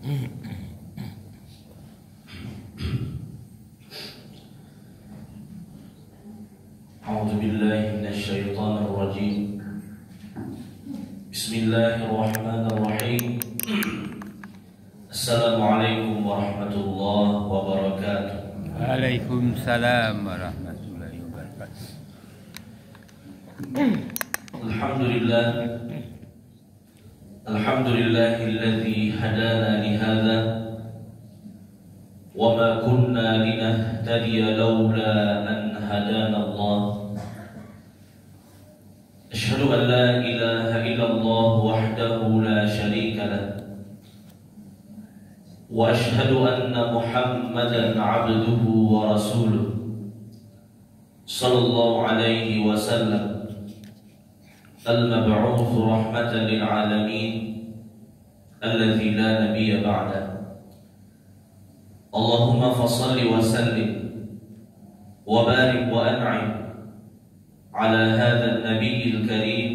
A'udzu billahi minasyaitonir rajim. Bismillahirrahmanirrahim. Assalamualaikum warahmatullahi wabarakatuh. Waalaikumsalam warahmatullahi wabarakatuh. Alhamdulillah. Alhamdulillahilladzi hadana li hadza wa ma kunna linahtadiya laula an hadana Allah. Asyhadu an la ilaha illallah wahdahu la syarika lah. Wa asyhadu anna Muhammadan 'abduhu wa rasuluh. Sallallahu alaihi wasallam. Al-mab'uts rahmatan lil 'alamin alladzi la nabiyya ba'da. Allahumma fashalli wa sallim wa barik wa an'im ala hadha an-nabiyil karim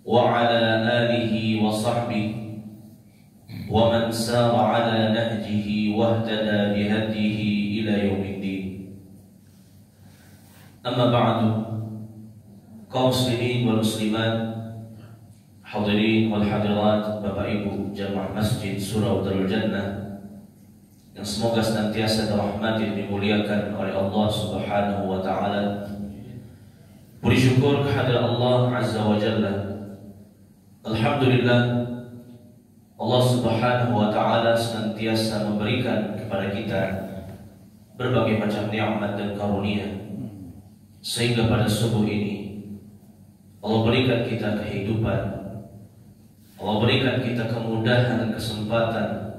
wa ala alihi wa sahbihi wa man sara ala nahjihi wa ihtada bihadihi ila yaumiddin. Amma ba'du. Kaum muslimin wal muslimat, hadirin wal hadirat, Bapak Ibu jamaah Masjid Surau Darul Jannah yang semoga senantiasa dirahmati dan dimuliakan oleh Allah Subhanahu wa taala. Puji syukur kehadirat Allah Azza wa Jalla. Alhamdulillah, Allah Subhanahu wa taala senantiasa memberikan kepada kita berbagai macam nikmat dan karunia, sehingga pada subuh ini Allah berikan kita kehidupan, Allah berikan kita kemudahan dan kesempatan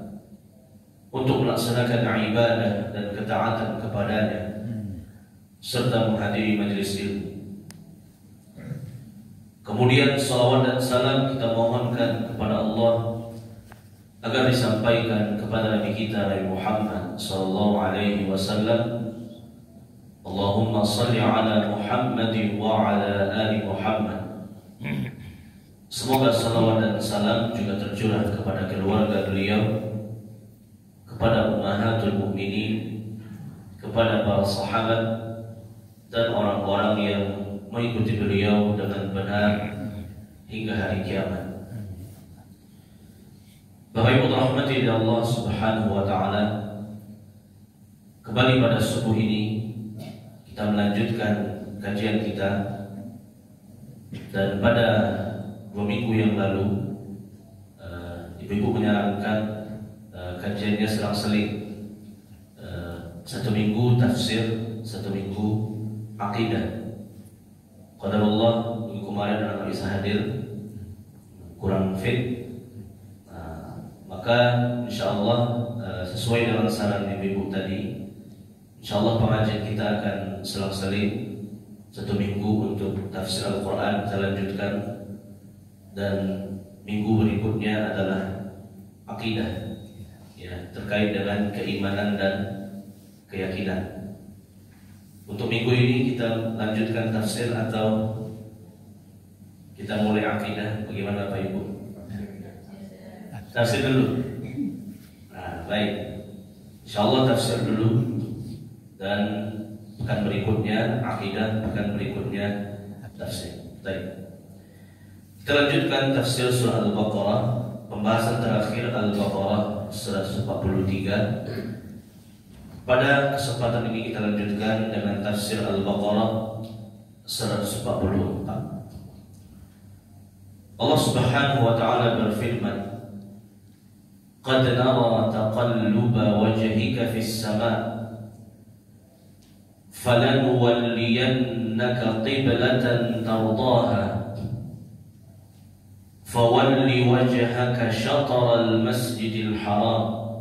untuk melaksanakan ibadah dan ketaatan kepadanya serta menghadiri majelis ilmu. Kemudian salawat dan salam kita mohonkan kepada Allah agar disampaikan kepada Nabi kita Nabi Muhammad sallallahu alaihi wasallam. Allahumma salli ala Muhammadin wa ala ali Muhammad. Semoga salawat dan salam juga tercurah kepada keluarga beliau, kepada ummahatul mukminin, kepada para sahabat dan orang-orang yang mengikuti beliau dengan benar hingga hari kiamat. Bapak Ibu rahmati Allah Subhanahu wa taala, kembali pada subuh ini kita melanjutkan kajian kita, dan pada 2 minggu yang lalu Ibu-ibu menyarankan kajiannya selang-seling, 1 minggu tafsir, 1 minggu akidah. Qadarullah minggu kemarin anak bisa hadir, kurang fit, maka insyaallah sesuai dengan saran ibu-ibu tadi, insyaallah pengajian kita akan selang-seling 1 minggu untuk tafsir Al-Quran kita lanjutkan, dan minggu berikutnya adalah akidah, ya, terkait dengan keimanan dan keyakinan. Untuk minggu ini kita lanjutkan tafsir atau kita mulai akidah? Bagaimana Bapak Ibu? Tafsir dulu. Nah, baik. Insyaallah tafsir dulu, dan pekan berikutnya akidah, pekan berikutnya tafsir. Baik. Kita lanjutkan tafsir surah Al-Baqarah, pembahasan terakhir Al-Baqarah 143. Pada kesempatan ini kita lanjutkan dengan tafsir Al-Baqarah 144. Allah Subhanahu wa taala berfirman, "Qad nara taqalluba wajhika fis sama', falanuwalliyannaka qiblatan tardaha, fawalli wajhaka shatral masjidil haram,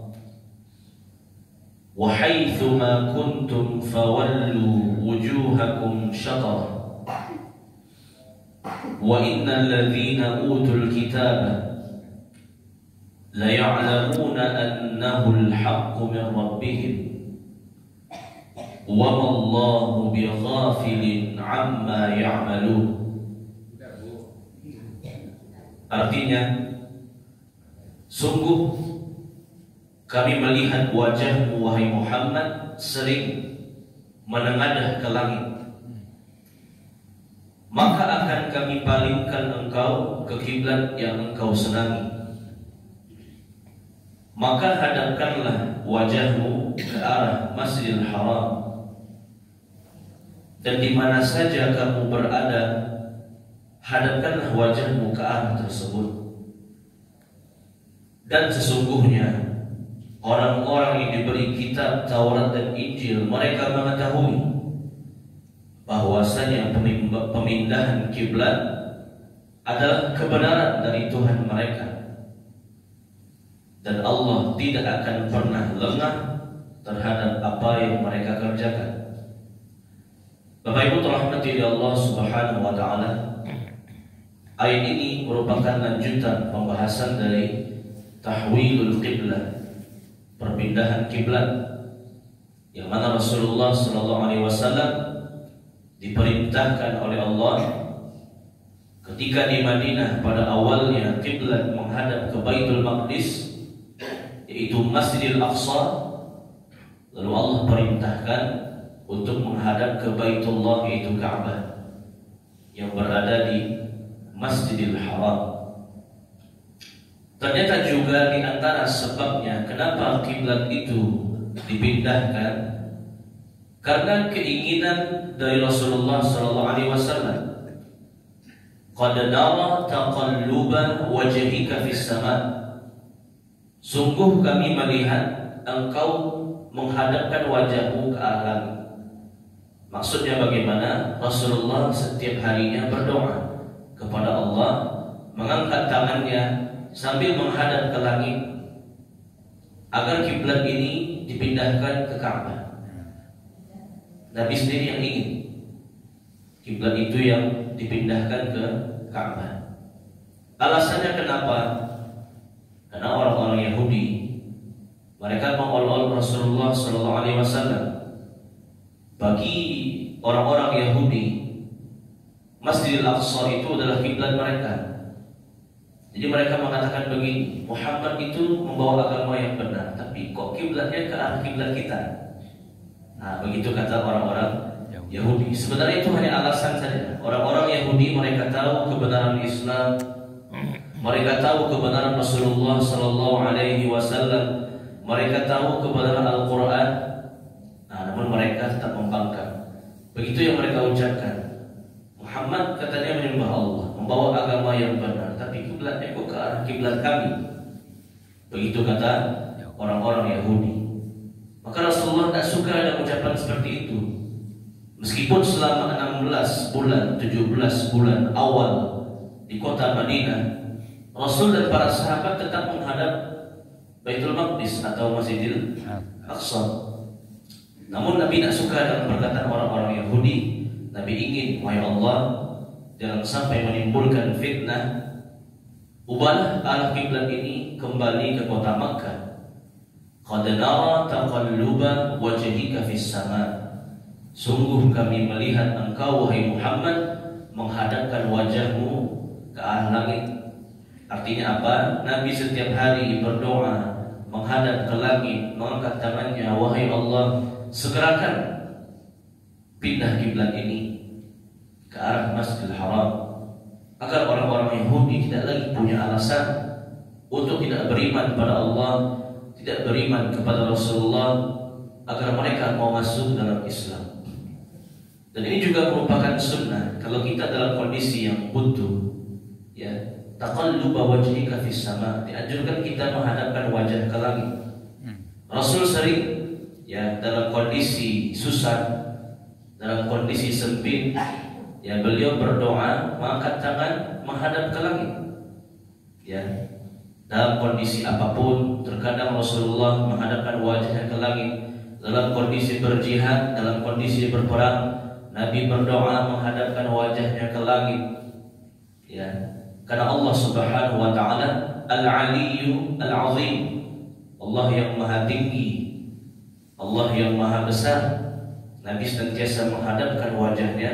wa haitsu ma kuntum fawallu wujuhakum shatara, wa innal ladzina utul kitaba la ya'lamuna annahu al-haqqu min rabbihim wa ma Allahu bighafilin 'amma ya'malun." Artinya, sungguh kami melihat wajahmu wahai Muhammad sering menengadah ke langit, maka akan kami palingkan engkau ke kiblat yang engkau senangi. Maka hadapkanlah wajahmu ke arah Masjidil Haram, dan di mana saja kamu berada, hadapkanlah wajahmu ke arah tersebut. Dan sesungguhnya orang-orang yang diberi kitab Taurat dan Injil, mereka mengetahui bahwasanya pemindahan kiblat adalah kebenaran dari Tuhan mereka, dan Allah tidak akan pernah lengah terhadap apa yang mereka kerjakan. Bapak Ibu rahmati Allah Subhanahu wa taala, ayat ini merupakan lanjutan pembahasan dari tahwilul qiblah, perpindahan kiblat, yang mana Rasulullah sallallahu alaihi wasallam diperintahkan oleh Allah ketika di Madinah pada awalnya kiblat menghadap ke Baitul Maqdis, yaitu Masjidil Aqsa, lalu Allah perintahkan untuk menghadap ke Baitullah, yaitu Ka'bah yang berada di Masjidil Haram. Ternyata juga di antara sebabnya kenapa kiblat itu dipindahkan, karena keinginan dari Rasulullah sallallahu alaihi wasallam. Qad nara taqalluba wajhika fis sama'. Sungguh kami melihat engkau menghadapkan wajahmu ke arah langit. Maksudnya bagaimana? Rasulullah setiap harinya berdoa kepada Allah, mengangkat tangannya sambil menghadap ke langit agar kiblat ini dipindahkan ke Ka'bah. Nabi sendiri yang ingin kiblat itu yang dipindahkan ke Ka'bah. Alasannya kenapa? Karena orang-orang Yahudi, mereka mengolok Rasulullah sallallahu alaihi wasallam. Bagi orang-orang Yahudi, Masjidil Aqsa itu adalah kiblat mereka. Jadi mereka mengatakan begini, Muhammad itu membawa agama yang benar, tapi kok kiblatnya ke arah kiblat kita? Nah, begitu kata orang-orang Yahudi. Sebenarnya itu hanya alasan saja. Orang-orang Yahudi mereka tahu kebenaran Islam, mereka tahu kebenaran Rasulullah sallallahu alaihi wasallam, mereka tahu kebenaran Al-Qur'an. Nah, namun mereka tetap membangkang. Begitu yang mereka ucapkan. Muhammad katanya menyembah Allah, membawa agama yang benar, tapi kiblatnya kok ke arah kiblat kami. Begitu kata orang-orang Yahudi. Maka Rasulullah tak suka ada ucapan seperti itu. Meskipun selama 16 bulan, 17 bulan awal di kota Madinah, Rasul dan para sahabat tetap menghadap Baitul Maqdis atau Masjidil Aqsa. Namun Nabi tak suka dengan perkataan orang-orang Yahudi. Nabi ingin, wahai Allah, jangan sampai menimbulkan fitnah. Ubahlah arah kiblat ini kembali ke kota Makkah. Qad nara taqalluba wajhika fis sama'. Sungguh kami melihat engkau wahai Muhammad menghadapkan wajahmu ke arah langit. Artinya apa? Nabi setiap hari berdoa menghadap ke langit, mengangkat tangannya, wahai Allah, segerakan pindah kiblat ini ke arah Masjidil Haram, agar orang-orang Yahudi tidak lagi punya alasan untuk tidak beriman pada Allah, tidak beriman kepada Rasulullah, agar mereka mau masuk dalam Islam. Dan ini juga merupakan sunnah. Kalau kita dalam kondisi yang butuh, ya, taqalluba wajhika fis sama', dianjurkan kita menghadapkan wajah ke langit. Rasul sering, ya, dalam kondisi susah, dalam kondisi sempit, ya, beliau berdoa mengangkat tangan menghadap ke langit. Ya, dalam kondisi apapun, terkadang Rasulullah menghadapkan wajahnya ke langit. Dalam kondisi berjihad, dalam kondisi berperang, Nabi berdoa menghadapkan wajahnya ke langit. Ya, karena Allah Subhanahu wa taala Al-Aliyyu Al-Azim, Allah yang maha tinggi, Allah yang maha besar. Nabi senantiasa menghadapkan wajahnya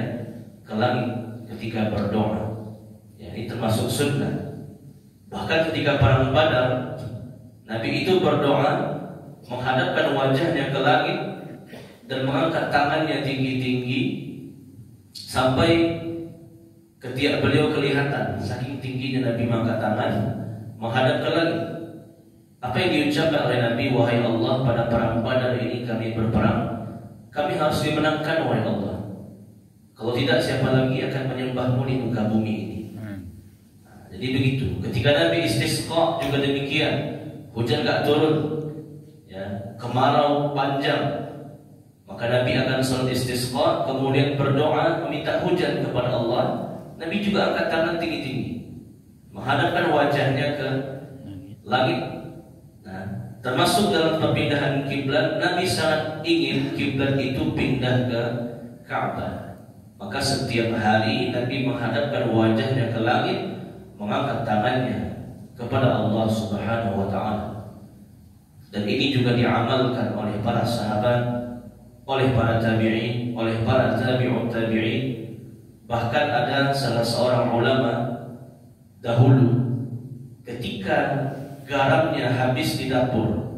ke langit ketika berdoa. Ya, ini termasuk sunnah. Bahkan ketika perang Badar, Nabi itu berdoa menghadapkan wajahnya ke langit dan mengangkat tangannya tinggi-tinggi sampai ketiak beliau kelihatan. Saking tingginya Nabi mengangkat tangan menghadap ke langit. Apa yang diucapkan oleh Nabi, wahai Allah, pada perang Badar ini kami berperang, kami harus dimenangkan wahai Allah. Kalau tidak, siapa lagi akan menyembahmu di muka bumi ini? Jadi begitu. Ketika Nabi istisqa juga demikian. Hujan gak turun, ya, kemarau panjang, maka Nabi akan salat istisqa, kemudian berdoa meminta hujan kepada Allah. Nabi juga angkat tangan tinggi-tinggi, menghadapkan wajahnya ke langit. Nah, termasuk dalam perpindahan kiblat, Nabi sangat ingin kiblat itu pindah ke Ka'bah. Maka setiap hari Nabi menghadapkan wajahnya ke langit, mengangkat tangannya kepada Allah Subhanahu wa ta'ala. Dan ini juga diamalkan oleh para sahabat, oleh para tabi'in, oleh para tabi'ut tabi'in. Bahkan ada salah seorang ulama dahulu, ketika garamnya habis di dapur,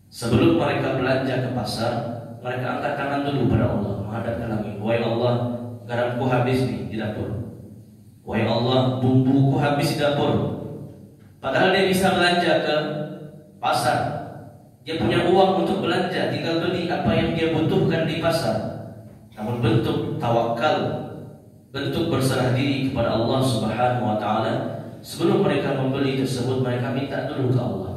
sebelum mereka belanja ke pasar, mereka angkat tangan dulu pada Allah, menghadap ke langit. Wahai Allah, garamku habis nih di dapur. Wahai Allah, bumbuku habis di dapur. Padahal dia bisa belanja ke pasar, dia punya uang untuk belanja, tinggal beli apa yang dia butuhkan di pasar. Namun bentuk tawakal, bentuk berserah diri kepada Allah Subhanahu wa ta'ala, sebelum mereka membeli tersebut, mereka minta dulu ke Allah.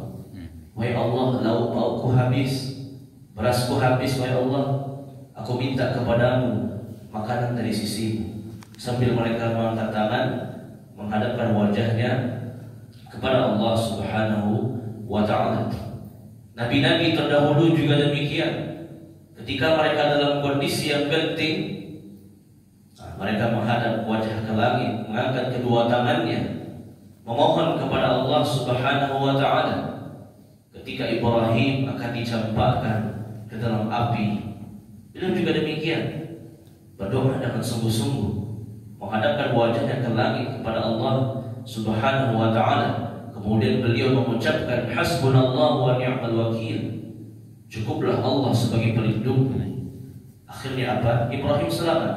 Wahai Allah, lauk paukku habis, berasku habis, wahai Allah, aku minta kepadamu makanan dari sisimu. Sambil mereka mengangkat tangan, menghadapkan wajahnya kepada Allah Subhanahu wa ta'ala. Nabi-nabi terdahulu juga demikian. Ketika mereka dalam kondisi yang genting, mereka menghadap wajah ke langit, mengangkat kedua tangannya, memohon kepada Allah Subhanahu wa ta'ala. Ketika Ibrahim akan dicampakkan ke dalam api, beliau juga demikian, berdoa dengan sungguh-sungguh, menghadapkan wajahnya ke langit kepada Allah Subhanahu wa ta'ala. Kemudian beliau mengucapkan hasbunallah wa ni'mal wakil, cukuplah Allah sebagai pelindung. Akhirnya apa? Ibrahim selamat.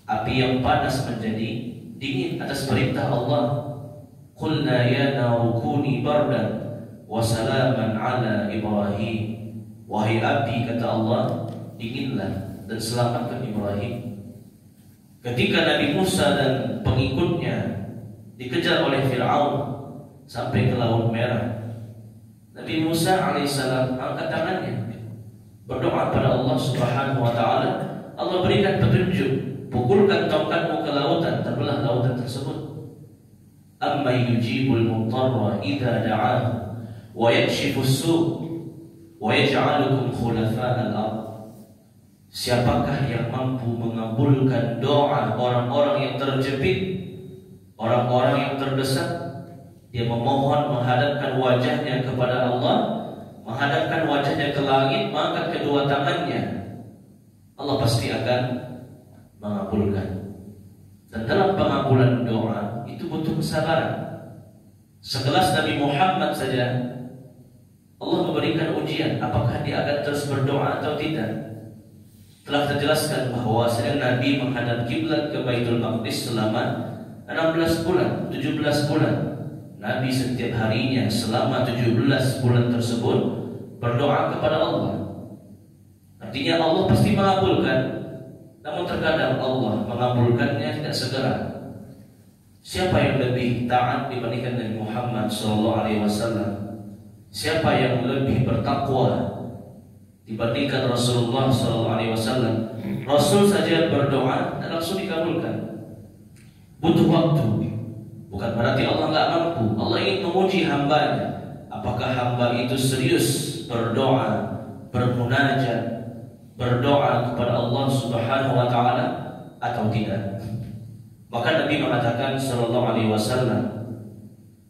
Api yang panas menjadi dingin atas perintah Allah. Qulna ya naru kuni bardan wa salaman ala Ibrahim. Wahai api, kata Allah, dinginlah dan selamatkan Ibrahim. Ketika Nabi Musa dan pengikutnya dikejar oleh Fir'aun sampai ke Laut Merah, Nabi Musa alaihissalam angkat tangannya, berdoa pada Allah Subhanahu wa ta'ala. Allah berikan petunjuk, pukulkan tongkatmu ke lautan, terbelah lautan tersebut. Amma yujibul mutarra idza da'ahu wa yakshifus su' wa yaj'alukum khulafa'al ardh. Siapakah yang mampu mengabulkan doa orang-orang yang terjepit, orang-orang yang terdesak? Dia memohon, menghadapkan wajahnya kepada Allah, menghadapkan wajahnya ke langit, mengangkat kedua tangannya. Allah pasti akan mengabulkan. Dan dalam pengabulan doa itu butuh kesabaran. Sekelas Nabi Muhammad saja Allah memberikan ujian, apakah dia akan terus berdoa atau tidak. Telah terjelaskan bahwa Nabi menghadap kiblat ke Baitul Maqdis selama 16 bulan, 17 bulan. Nabi setiap harinya selama 17 bulan tersebut berdoa kepada Allah. Artinya Allah pasti mengabulkan. Namun terkadang Allah mengabulkannya tidak segera. Siapa yang lebih taat dibandingkan Nabi Muhammad SAW? Siapa yang lebih bertakwa dibandingkan Rasulullah SAW? Rasul saja berdoa dan langsung dikabulkan. Butuh waktu. Bukan berarti Allah nggak mampu. Allah ingin menguji hambanya. Apakah hamba itu serius berdoa, bermunajat, berdoa kepada Allah Subhanahu wa ta'ala atau tidak? Maka Nabi mengatakan sallallahu alaihi wasallam,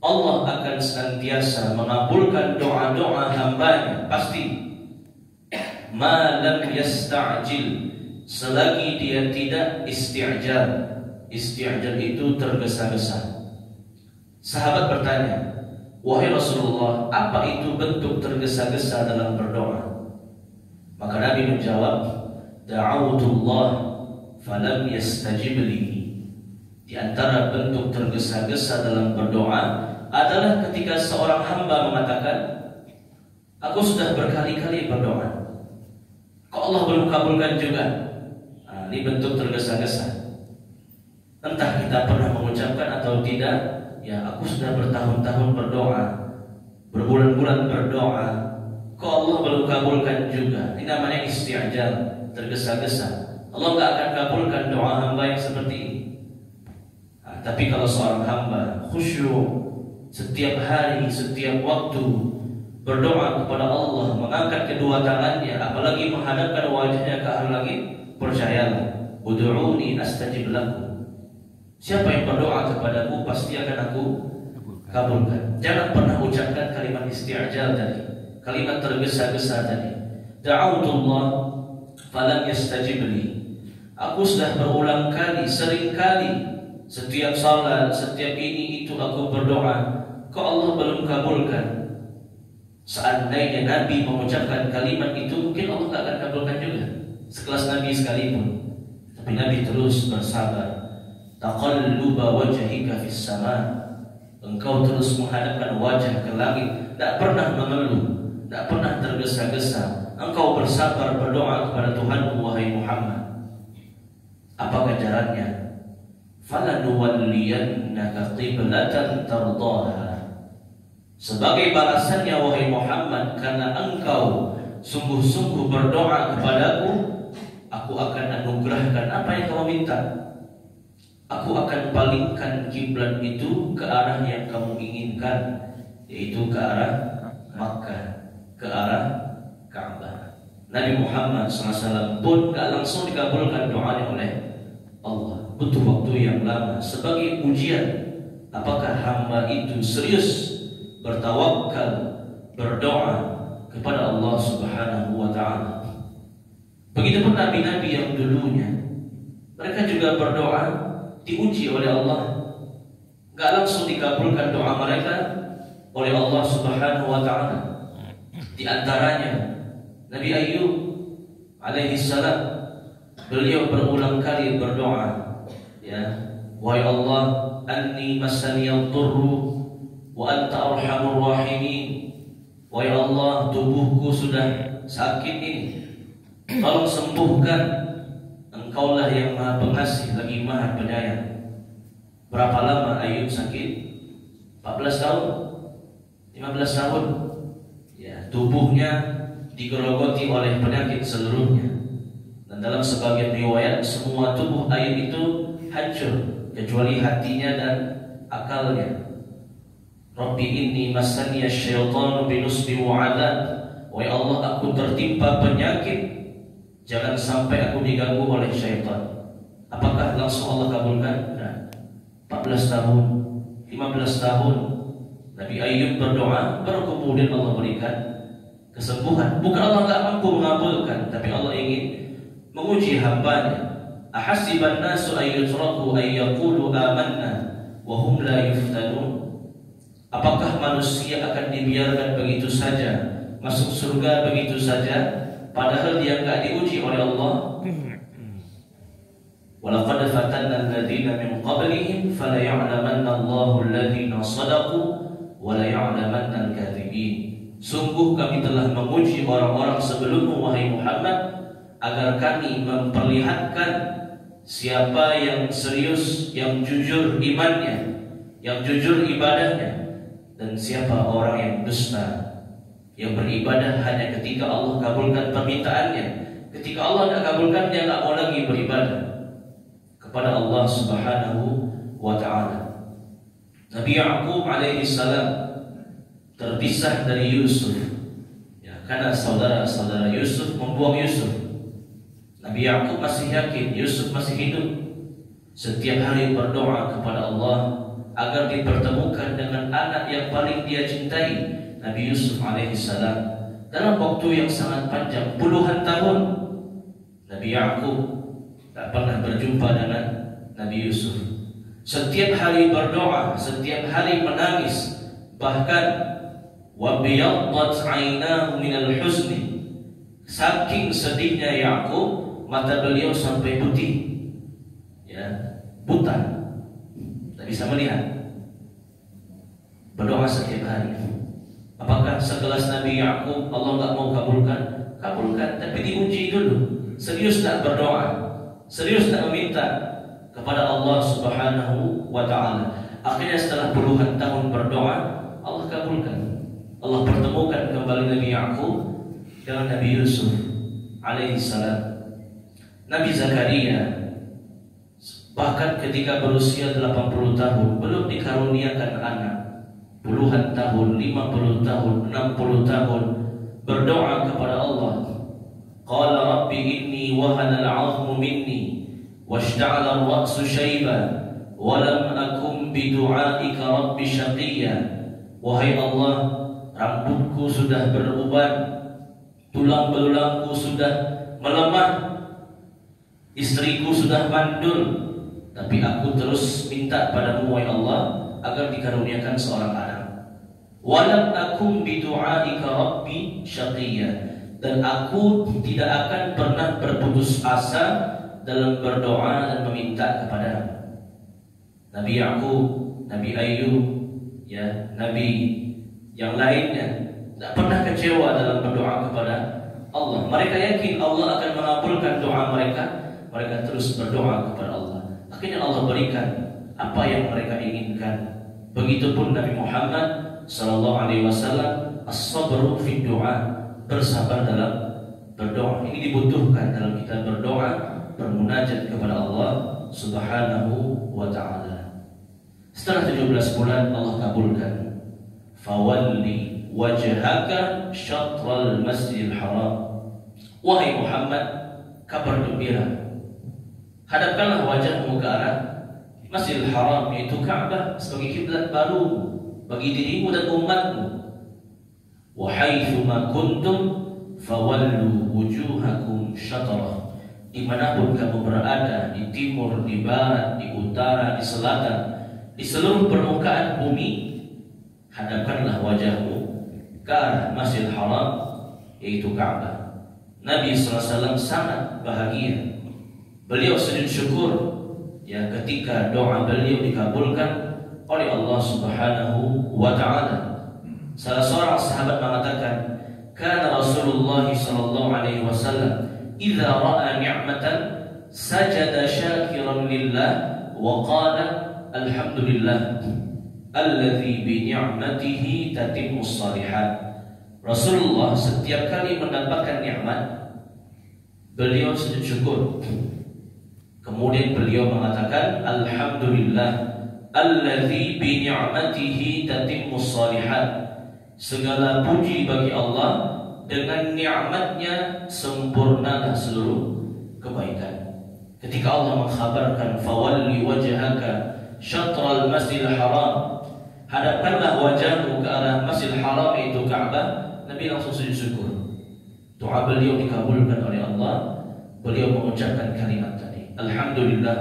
Allah akan senantiasa mengabulkan doa-doa hambanya, pasti. Ma lam yasta'jil, selagi dia tidak isti'jal. Isti'jal itu tergesa-gesa. Sahabat bertanya, "Wahai Rasulullah, apa itu bentuk tergesa-gesa dalam berdoa?" Maka Nabi menjawab, "Da'awtullah falam yastajib li." Di antara bentuk tergesa-gesa dalam berdoa adalah ketika seorang hamba mengatakan, "Aku sudah berkali-kali berdoa, kok Allah belum kabulkan juga?" Ini bentuk tergesa-gesa. Entah kita pernah mengucapkan atau tidak, ya aku sudah bertahun-tahun berdoa, berbulan-bulan berdoa, kok Allah belum kabulkan juga. Ini namanya isti'jal, tergesa-gesa. Allah gak akan kabulkan doa hamba yang seperti ini. Tapi kalau seorang hamba khusyuk, setiap hari, setiap waktu berdoa kepada Allah, mengangkat kedua tangannya, apalagi menghadapkan wajahnya ke arah langit, percayalah, ud'uuni astajib lakum. Siapa yang berdoa kepadaku pasti akan aku kabulkan. Jangan pernah ucapkan kalimat isti'jal tadi, kalimat tergesa-gesa tadi. Da'awtullah falam yastajib li. Aku sudah berulang kali, sering kali, setiap salat, setiap ini itu aku berdoa, kok Allah belum kabulkan. Seandainya Nabi mengucapkan kalimat itu, mungkin Allah tak akan kabulkan juga, sekelas Nabi sekalipun. Tapi Nabi terus bersabar. Taqalluba wajhika fis sama. Engkau terus menghadapkan wajah ke langit, tak pernah mengeluh, tak pernah tergesa-gesa. Engkau bersabar berdoa kepada Tuhanmu, wahai Muhammad. Apa ganjarannya? Falanuwalliyannaka qiblatan tardaha. Sebagai balasannya, wahai Muhammad, karena engkau sungguh-sungguh berdoa kepadaku, aku akan anugerahkan apa yang kamu minta. Aku akan palingkan kiblat itu ke arah yang kamu inginkan, yaitu ke arah Makkah, ke arah Ka'bah. Nabi Muhammad SAW pun gak langsung dikabulkan doanya oleh Allah. Butuh waktu yang lama sebagai ujian apakah hamba itu serius bertawakal, berdoa kepada Allah Subhanahu wa Ta'ala. Begitupun nabi-nabi yang dulunya, mereka juga berdoa, diuji oleh Allah, gak langsung dikabulkan doa mereka oleh Allah Subhanahu wa Ta'ala. Di antaranya Nabi Ayyub alaihi salam, beliau berulang kali berdoa, ya, wahai Allah, anni masaniyad durru wa anta arhamur rahimin. Wahai Allah, tubuhku sudah sakit ini, tolong sembuhkan. Engkaulah yang Maha Pengasih lagi Maha Penyayang. Berapa lama Ayub sakit? 14 tahun, 15 tahun. Ya, tubuhnya digerogoti oleh penyakit seluruhnya. Dan dalam sebagian riwayat, semua tubuh Ayub itu hancur kecuali hatinya dan akalnya. Rabbi inni masaniya syaitanu binusbi wa'adab. Wahai Allah, aku tertimpa penyakit, jangan sampai aku diganggu oleh syaitan. Apakah langsung Allah kabulkan? Nah, 14 tahun, 15 tahun Nabi Ayyub berdoa, baru kemudian Allah berikan kesembuhan. Bukan Allah tak mampu mengabulkan, tapi Allah ingin menguji hambanya. Ahasiban nasu ayyutraku ayyaqulu amanna wa hum la yuftanun. Apakah manusia akan dibiarkan begitu saja masuk surga begitu saja, padahal dia enggak diuji oleh Allah? Walaqad fatanna alladziina min qablihim fala ya'lamanna Allahu alladziina shadaqu wa la ya'lamanna al-kadzibin. Sungguh kami telah menguji orang-orang sebelummu, wahai Muhammad, agar kami memperlihatkan siapa yang serius, yang jujur imannya, yang jujur ibadahnya, dan siapa orang yang dusta, yang beribadah hanya ketika Allah kabulkan permintaannya. Ketika Allah tidak kabulkan, dia tidak mau lagi beribadah kepada Allah Subhanahu wa Ta'ala. Nabi Ya'qub alaihi salam terpisah dari Yusuf, ya, karena saudara-saudara Yusuf membuang Yusuf. Nabi Ya'qub masih yakin Yusuf masih hidup. Setiap hari berdoa kepada Allah agar dipertemukan dengan anak yang paling dia cintai, Nabi Yusuf alaihi salam. Dalam waktu yang sangat panjang, puluhan tahun, Nabi Ya'qub tak pernah berjumpa dengan Nabi Yusuf. Setiap hari berdoa, setiap hari menangis, Bahkan wa biyaddat 'ainahu minal huzni, saking sedihnya Yakub mata beliau sampai putih, ya, buta, tak bisa melihat. Berdoa setiap hari. Apakah sekelas Nabi Yakub Allah nggak mau kabulkan? Kabulkan, tapi diuji dulu. Serius tak berdoa? Serius tak meminta kepada Allah Subhanahu wa Ta'ala? Akhirnya setelah puluhan tahun berdoa, Allah kabulkan. Allah pertemukan kembali Nabi Yakub dengan Nabi Yusuf alaihi salam. Nabi Zakaria bahkan ketika berusia 80 tahun belum dikaruniakan anak. Puluhan tahun, 50 tahun, 60 tahun berdoa kepada Allah. Qala rabbi inni wahana al-'azmu minni washta'ala ar-ra'su shayban wa lam akum bidu'aika rabbi syaqiyya. Wahai Allah, rambutku sudah beruban, tulang belulangku sudah melemah, istriku sudah mandul, tapi aku terus minta padamu wahai Allah agar dikaruniakan seorang anak. Walam akum bidu'aika rabbi syaqiyya, dan aku tidak akan pernah berputus asa dalam berdoa dan meminta kepada Nabi Yakub, Nabi Ayub, ya, Nabi yang lainnya tidak pernah kecewa dalam berdoa kepada Allah. Mereka yakin Allah akan mengabulkan doa mereka. Mereka terus berdoa kepada Allah. Akhirnya Allah berikan apa yang mereka inginkan. Begitupun Nabi Muhammad sallallahu alaihi wasallam, as-sabru fi du'a, bersabar dalam berdoa. Ini dibutuhkan dalam kita berdoa, bermunajat kepada Allah Subhanahu wa Ta'ala. Setelah 17 bulan Allah kabulkan. Fawalli wajhaka syatral masjidil haram. Wahai Muhammad, kabar gembira, hadapkanlah wajahmu ke arah Masjidil Haram, yaitu Ka'bah, sebagai kiblat baru bagi dirimu dan umatmu. Wa haitsu ma kuntum fawallu wujuhakum syatrah. Dimanapun kamu berada, di timur, di barat, di utara, di selatan, di seluruh permukaan bumi, hadapkanlah wajahmu ke arah Masjidil Haram, yaitu Ka'bah. Nabi SAW sangat bahagia. Beliau sujud syukur, ya, ketika doa beliau dikabulkan oleh Allah Subhanahu wa Ta'ala. Salah seorang sahabat mengatakan, kana Rasulullah sallallahu alaihi wasallam idza ra'a ni'matan sajada syakiran lillah wa qala alhamdulillah alladzi bi ni'matihi tatimmus shalihat. Rasulullah setiap kali mendapatkan nikmat, beliau sujud syukur. Kemudian beliau mengatakan alhamdulillah alladzi bi ni'matihi tatimmus shalihat. Segala puji bagi Allah, dengan nikmatnya sempurnalah seluruh kebaikan. Ketika Allah mengkhabarkan fawalli wajhaka syatral masjidil haram, hadapkanlah wajahmu ke arah Masjidil Haram, yaitu Ka'bah, Nabi langsung sujud syukur. Doa beliau dikabulkan oleh Allah. Beliau mengucapkan kalimat tadi, alhamdulillah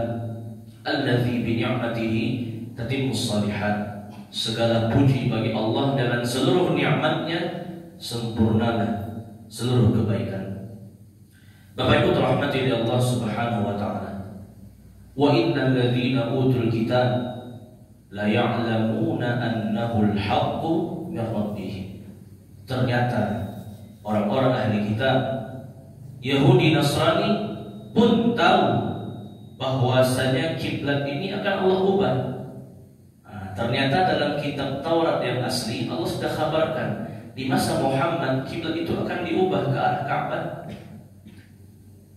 alladzi bi ni'matihi tatimmus shalihat. Segala puji bagi Allah, dengan seluruh nikmatnya sempurnalah seluruh kebaikan. Bapak Ibu terahmati oleh Allah Subhanahu wa Ta'ala. Wa innal ladzina utul kitab la ya'lamuna annahu al-haqqu min rabbihim. Ternyata orang-orang ahli kitab, Yahudi Nasrani pun tahu bahwasanya kiblat ini akan Allah ubah. Ternyata dalam kitab Taurat yang asli Allah sudah kabarkan di masa Muhammad kiblat itu akan diubah ke arah Ka'bah.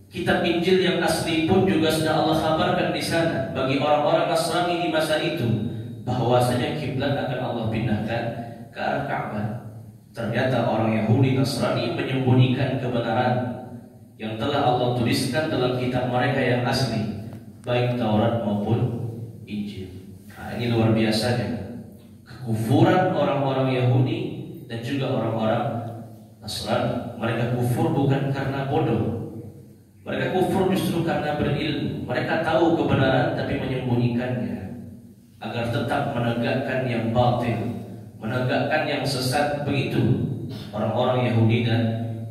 Kitab Injil yang asli pun juga sudah Allah kabarkan di sana bagi orang-orang Nasrani di masa itu bahwasanya kiblat akan Allah pindahkan ke arah Ka'bah. Ternyata orang Yahudi Nasrani menyembunyikan kebenaran yang telah Allah tuliskan dalam kitab mereka yang asli, baik Taurat maupun Injil. Ini luar biasanya kekufuran orang-orang Yahudi dan juga orang-orang Nasrani. Mereka kufur bukan karena bodoh, mereka kufur justru karena berilmu. Mereka tahu kebenaran tapi menyembunyikannya agar tetap menegakkan yang batil, menegakkan yang sesat begitu orang-orang Yahudi dan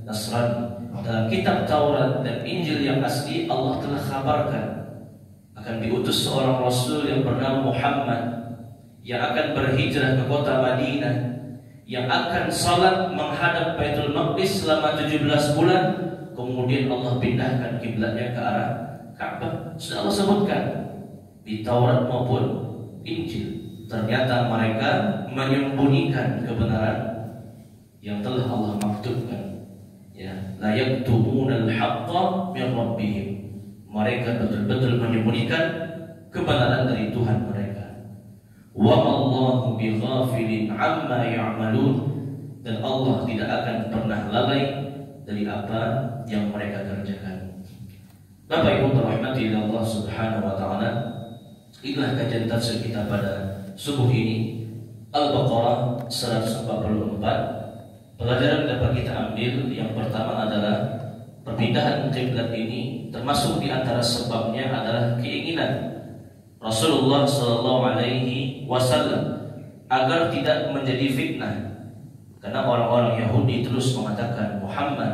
Nasrani. Dalam kitab Taurat dan Injil yang asli Allah telah kabarkan akan diutus seorang Rasul yang bernama Muhammad, yang akan berhijrah ke kota Madinah, yang akan salat menghadap Baitul Maqdis selama 17 bulan, kemudian Allah pindahkan kiblatnya ke arah Ka'bah. Sudah Allah sebutkan di Taurat maupun Injil. Ternyata mereka menyembunyikan kebenaran yang telah Allah maktubkan. Ya, la yaktumunal haqqa min rabbihim. Mereka betul-betul menyembunyikan kebenaran dari Tuhan mereka. Wa Allahu bighafilin amma ya'malun. Dan Allah tidak akan pernah lalai dari apa yang mereka kerjakan. Bapak Ibu rahmati Allah Subhanahu wa taala, inilah kajian tafsir kita pada subuh ini, Al-Baqarah 144. Pelajaran yang dapat kita ambil yang pertama adalah perpindahan kiblat ini termasuk di antara sebabnya adalah keinginan Rasulullah SAW agar tidak menjadi fitnah. Karena orang-orang Yahudi terus mengatakan Muhammad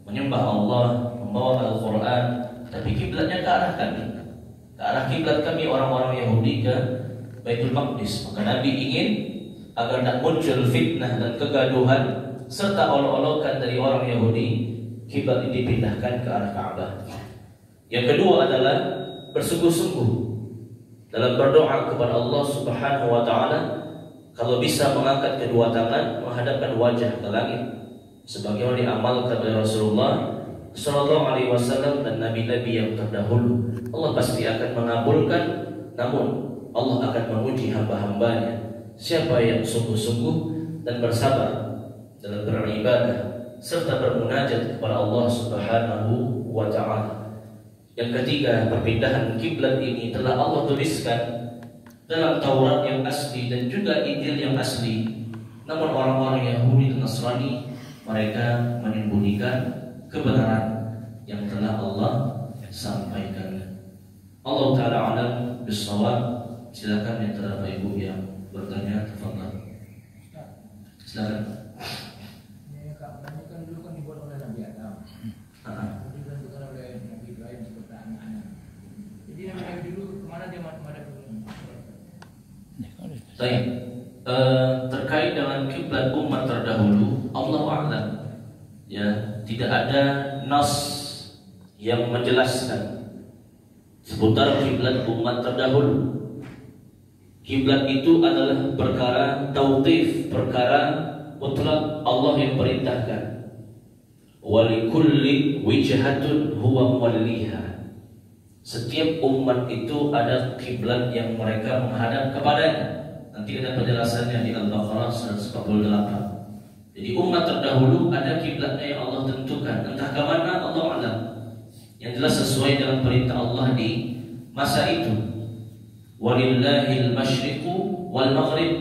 menyembah Allah, membawa Al-Quran, tapi kiblatnya ke arah kami, ke arah kiblat kami orang-orang Yahudi ke Baitul Maqdis. Maka Nabi ingin agar tak muncul fitnah dan kegaduhan serta olok-olokan dari orang Yahudi, kiblat ini dipindahkan ke arah Ka'bah. Yang kedua adalah bersungguh-sungguh dalam berdoa kepada Allah Subhanahu wa taala. Kalau bisa mengangkat kedua tangan menghadapkan wajah ke langit sebagaimana diamalkan oleh Rasulullah sallallahu alaihi wasallam dan nabi-nabi yang terdahulu. Allah pasti akan mengabulkan, namun Allah akan menguji hamba-hambanya. Siapa yang sungguh-sungguh dan bersabar dalam beribadah serta bermunajat kepada Allah Subhanahu wa taala. Yang ketiga, perpindahan kiblat ini telah Allah tuliskan dalam Taurat yang asli dan juga Injil yang asli. Namun orang-orang Yahudi dan Nasrani mereka menyembunyikan kebenaran yang telah Allah sampaikan. Allah taala alam bisawab. Silakan yang Bapak Ibu yang bertanya, tafadhal. Silakan. Ini kan dulu kan dibuat oleh Nabi Adam. Kemudian dibuat oleh Nabi Ibrahim seperti anak-anak. Jadi Nabi dulu kemana dia menghadap dulu? Baik. Terkait dengan kiblat umat terdahulu, Allah a'lam. Ya, tidak ada nas yang menjelaskan seputar kiblat umat terdahulu. Kiblat itu adalah perkara tauqif, perkara mutlak Allah yang perintahkan. Walikulli wijhatun huwa muwalliha. Setiap umat itu ada kiblat yang mereka menghadap kepadanya. Nanti ada penjelasannya di Al-Baqarah 148. Jadi umat terdahulu ada kiblatnya yang Allah tentukan. Entah ke mana Allah alam. Yang jelas sesuai dengan perintah Allah di masa itu. Walillahil masyriqu wal maghrib.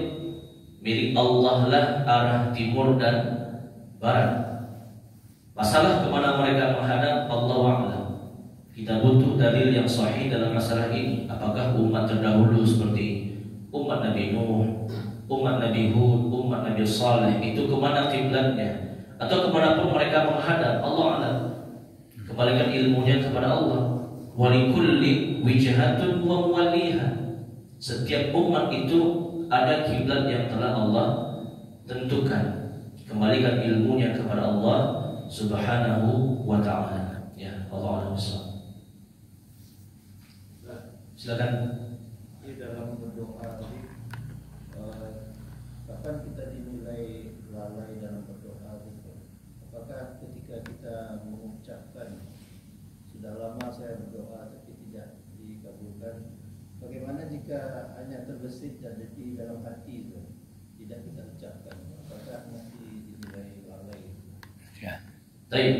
Milik Allah lah arah timur dan barat. Masalah kemana mereka menghadap, Allah a'lam. Kita butuh dalil yang sahih dalam masalah ini. Apakah umat terdahulu seperti umat Nabi Nuh, umat Nabi Hud, umat Nabi Saleh itu kemana kiblatnya? Atau kemana pun mereka menghadap, Allah a'lam. Kembalikan ilmunya kepada Allah. Walikulli wijhatun wa muwalliha. Setiap umat itu ada kiblat yang telah Allah tentukan. Kembalikan ilmunya kepada Allah Subhanahu wa ta'ala. Ya, Allah a'lam. Silakan. Di dalam berdoa tadi, kapan kita dinilai lalai dalam berdoa gitu? Apakah ketika kita mengucapkan sudah lama saya berdoa tapi tidak dikabulkan? Bagaimana jika hanya terbesit dan di dalam hati itu tidak kita ucapkan? Apakah masih dinilai lalai? Ya. Baik.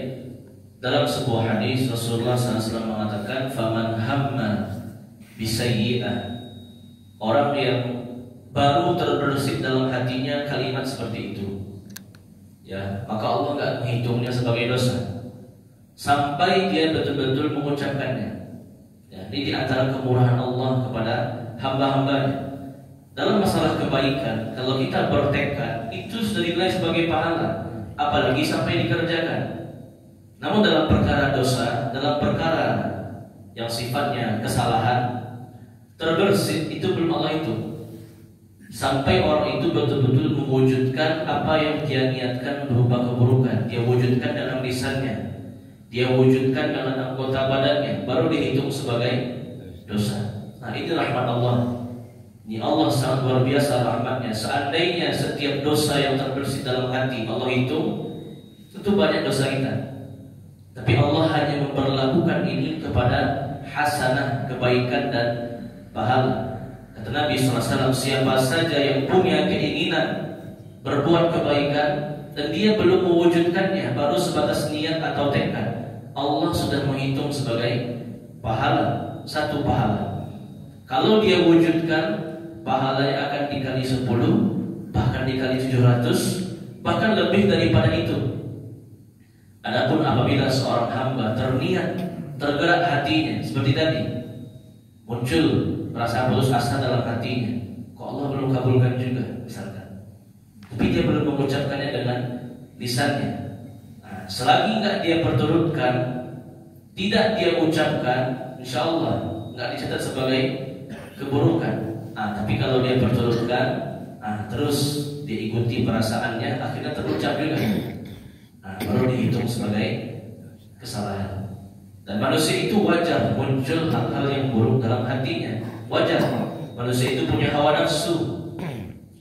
Dalam sebuah hadis Rasulullah SAW mengatakan, "Faman hamma bisayyi'ah." Orang yang baru terbersit dalam hatinya kalimat seperti itu, ya, maka Allah nggak menghitungnya sebagai dosa sampai dia betul-betul mengucapkannya. Ya, ini di antara kemurahan Allah kepada hamba-hambanya. Dalam masalah kebaikan, kalau kita bertekad, itu sudah dinilai sebagai pahala, apalagi sampai dikerjakan. Namun dalam perkara dosa, dalam perkara yang sifatnya kesalahan, terbersit, itu belum Allah itu. Sampai orang itu betul-betul mewujudkan apa yang dia niatkan berupa keburukan, dia wujudkan dalam lisannya, dia wujudkan dalam anggota badannya, baru dihitung sebagai dosa. Nah, ini rahmat Allah. Ini Allah sangat luar biasa rahmatnya. Seandainya setiap dosa yang terbersit dalam hati Allah hitung, tentu banyak dosa kita. Tapi Allah hanya memperlakukan ini kepada hasanah, kebaikan dan pahala. Kata Nabi SAW, siapa saja yang punya keinginan berbuat kebaikan dan dia belum mewujudkannya, baru sebatas niat atau tekad, Allah sudah menghitung sebagai pahala, satu pahala. Kalau dia wujudkan, pahalanya akan dikali 10, bahkan dikali 700, bahkan lebih daripada itu. Adapun apabila seorang hamba terniat, tergerak hatinya seperti tadi, muncul rasa putus asa dalam hatinya, kok Allah belum kabulkan juga misalkan, tapi dia belum mengucapkannya dengan lisannya. Nah, selagi nggak dia perturutkan, tidak dia ucapkan, insya Allah nggak dicatat sebagai keburukan. Tapi kalau dia perturutkan, terus diikuti perasaannya, akhirnya terucap juga, baru dihitung sebagai kesalahan. Dan manusia itu wajar muncul hal-hal yang buruk dalam hatinya. Wajar, manusia itu punya hawa nafsu.